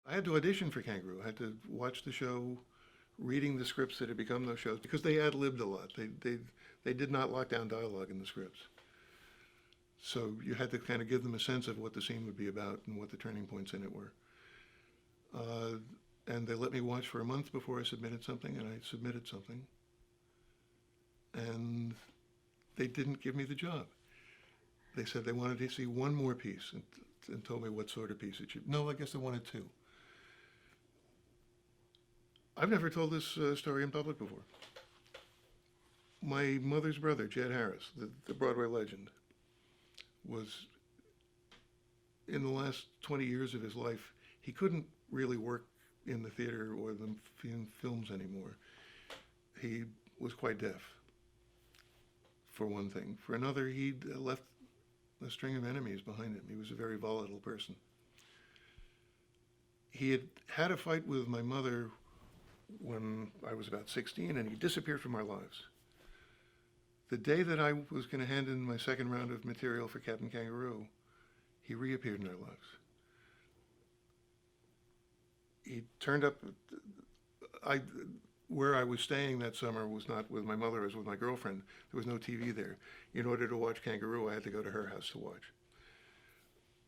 I had to audition for Kangaroo. I had to watch the show, reading the scripts that had become those shows, because they ad-libbed a lot. They did not lock down dialogue in the scripts. So you had to kind of give them a sense of what the scene would be about and what the turning points in it were. And they let me watch for a month before I submitted something, and I submitted something. And they didn't give me the job. They said they wanted to see one more piece and told me what sort of piece it should. No, I guess they wanted two. I've never told this story in public before. My mother's brother, Jed Harris, the Broadway legend, was, in the last 20 years of his life, he couldn't really work in the theater or the films anymore. He was quite deaf, for one thing. For another, he'd left a string of enemies behind him. He was a very volatile person. He had had a fight with my mother when I was about 16, and he disappeared from our lives. The day that I was going to hand in my second round of material for Captain Kangaroo, he reappeared in our lives. He turned up. Where I was staying that summer was not with my mother, it was with my girlfriend. There was no TV there. In order to watch Kangaroo, I had to go to her house to watch.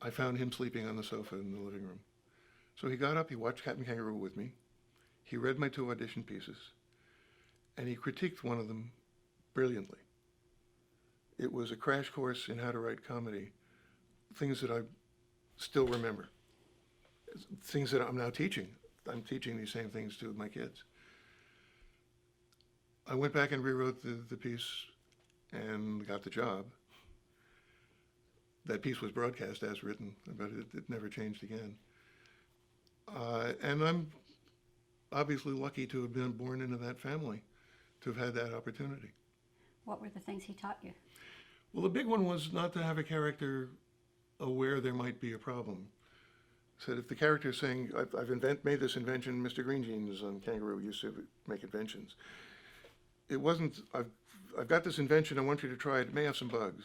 I found him sleeping on the sofa in the living room. So he got up, he watched Captain Kangaroo with me. He read my 2 audition pieces, and he critiqued one of them brilliantly. It was a crash course in how to write comedy, things that I still remember, things that I'm now teaching. I'm teaching these same things to my kids. I went back and rewrote the piece and got the job. That piece was broadcast as written, but it never changed again. And I'm obviously lucky to have been born into that family, to have had that opportunity. What were the things he taught you? Well, the big one was not to have a character aware there might be a problem. Said if the character is saying, I've made this invention, Mr. Green Jeans on Kangaroo used to make inventions. It wasn't, I've got this invention, I want you to try it, it may have some bugs.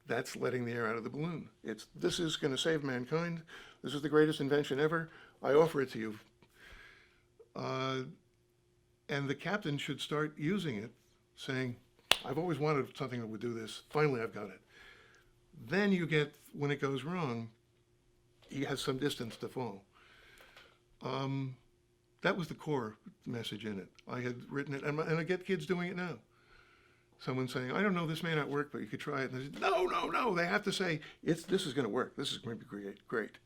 That's letting the air out of the balloon. This is going to save mankind. This is the greatest invention ever. I offer it to you. And the captain should start using it, saying, I've always wanted something that would do this. Finally, I've got it. Then you get, when it goes wrong, he has some distance to fall. That was the core message in it. I had written it, and I get kids doing it now. Someone saying, I don't know, this may not work, but you could try it. And they say, no. They have to say, this is going to work. This is going to be great.